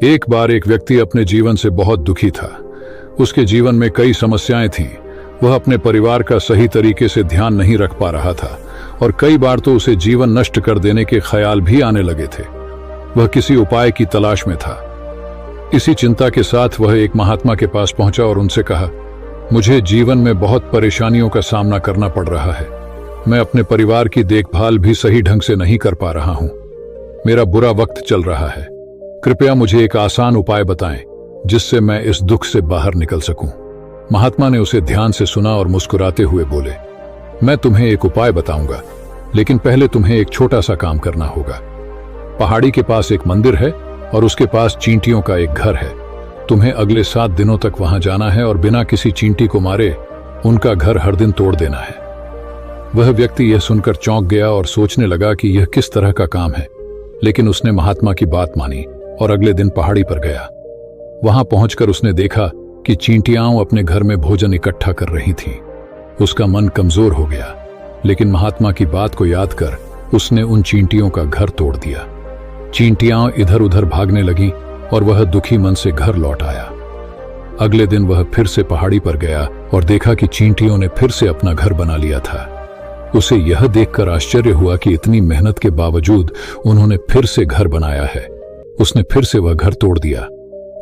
एक बार एक व्यक्ति अपने जीवन से बहुत दुखी था। उसके जीवन में कई समस्याएं थीं। वह अपने परिवार का सही तरीके से ध्यान नहीं रख पा रहा था और कई बार तो उसे जीवन नष्ट कर देने के ख्याल भी आने लगे थे। वह किसी उपाय की तलाश में था। इसी चिंता के साथ वह एक महात्मा के पास पहुंचा और उनसे कहा, मुझे जीवन में बहुत परेशानियों का सामना करना पड़ रहा है। मैं अपने परिवार की देखभाल भी सही ढंग से नहीं कर पा रहा हूं। मेरा बुरा वक्त चल रहा है। कृपया मुझे एक आसान उपाय बताएं जिससे मैं इस दुख से बाहर निकल सकूं। महात्मा ने उसे ध्यान से सुना और मुस्कुराते हुए बोले, मैं तुम्हें एक उपाय बताऊंगा, लेकिन पहले तुम्हें एक छोटा सा काम करना होगा। पहाड़ी के पास एक मंदिर है और उसके पास चींटियों का एक घर है। तुम्हें अगले 7 दिनों तक वहां जाना है और बिना किसी चींटी को मारे उनका घर हर दिन तोड़ देना है। वह व्यक्ति यह सुनकर चौंक गया और सोचने लगा कि यह किस तरह का काम है, लेकिन उसने महात्मा की बात मानी और अगले दिन पहाड़ी पर गया। वहां पहुंचकर उसने देखा कि चींटियां अपने घर में भोजन इकट्ठा कर रही थीं। उसका मन कमजोर हो गया, लेकिन महात्मा की बात को याद कर उसने उन चींटियों का घर तोड़ दिया। चींटियां इधर उधर भागने लगीं और वह दुखी मन से घर लौट आया। अगले दिन वह फिर से पहाड़ी पर गया और देखा कि चींटियों ने फिर से अपना घर बना लिया था। उसे यह देखकर आश्चर्य हुआ कि इतनी मेहनत के बावजूद उन्होंने फिर से घर बनाया है। उसने फिर से वह घर तोड़ दिया।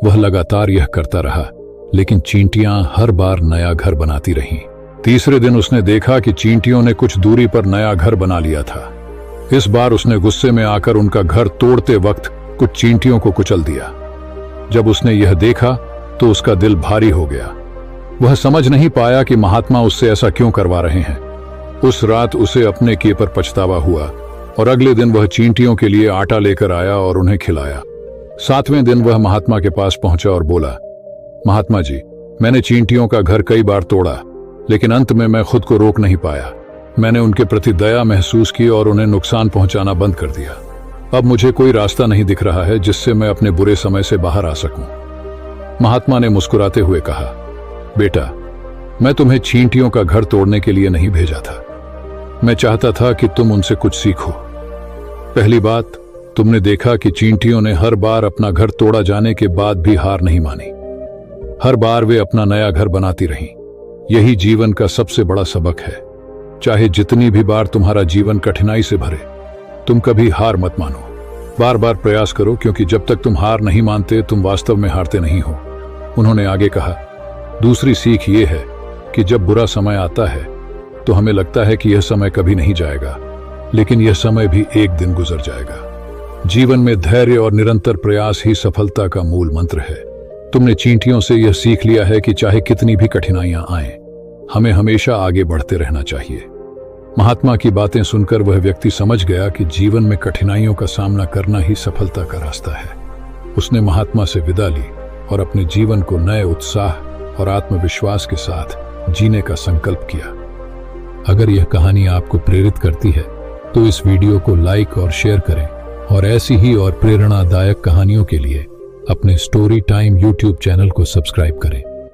वह लगातार यह करता रहा, लेकिन चींटियां हर बार नया घर बनाती रहीं। तीसरे दिन उसने देखा कि चींटियों ने कुछ दूरी पर नया घर बना लिया था। इस बार उसने गुस्से में आकर उनका घर तोड़ते वक्त कुछ चींटियों को कुचल दिया। जब उसने यह देखा तो उसका दिल भारी हो गया। वह समझ नहीं पाया कि महात्मा उससे ऐसा क्यों करवा रहे हैं। उस रात उसे अपने किए पर पछतावा हुआ और अगले दिन वह चींटियों के लिए आटा लेकर आया और उन्हें खिलाया। 7वें दिन वह महात्मा के पास पहुंचा और बोला, महात्मा जी, मैंने चींटियों का घर कई बार तोड़ा, लेकिन अंत में मैं खुद को रोक नहीं पाया। मैंने उनके प्रति दया महसूस की और उन्हें नुकसान पहुंचाना बंद कर दिया। अब मुझे कोई रास्ता नहीं दिख रहा है जिससे मैं अपने बुरे समय से बाहर आ सकूं। महात्मा ने मुस्कुराते हुए कहा, बेटा, मैं तुम्हें चींटियों का घर तोड़ने के लिए नहीं भेजा था। मैं चाहता था कि तुम उनसे कुछ सीखो। पहली बात, तुमने देखा कि चींटियों ने हर बार अपना घर तोड़ा जाने के बाद भी हार नहीं मानी। हर बार वे अपना नया घर बनाती रहीं। यही जीवन का सबसे बड़ा सबक है। चाहे जितनी भी बार तुम्हारा जीवन कठिनाई से भरे, तुम कभी हार मत मानो। बार बार प्रयास करो, क्योंकि जब तक तुम हार नहीं मानते तुम वास्तव में हारते नहीं हो। उन्होंने आगे कहा, दूसरी सीख ये है कि जब बुरा समय आता है तो हमें लगता है कि यह समय कभी नहीं जाएगा, लेकिन यह समय भी एक दिन गुजर जाएगा। जीवन में धैर्य और निरंतर प्रयास ही सफलता का मूल मंत्र है। तुमने चींटियों से यह सीख लिया है कि चाहे कितनी भी कठिनाइयां आएं, हमें हमेशा आगे बढ़ते रहना चाहिए। महात्मा की बातें सुनकर वह व्यक्ति समझ गया कि जीवन में कठिनाइयों का सामना करना ही सफलता का रास्ता है। उसने महात्मा से विदा ली और अपने जीवन को नए उत्साह और आत्मविश्वास के साथ जीने का संकल्प किया। अगर यह कहानी आपको प्रेरित करती है तो इस वीडियो को लाइक और शेयर करें और ऐसी ही और प्रेरणादायक कहानियों के लिए अपने स्टोरी टाइम यूट्यूब चैनल को सब्सक्राइब करें।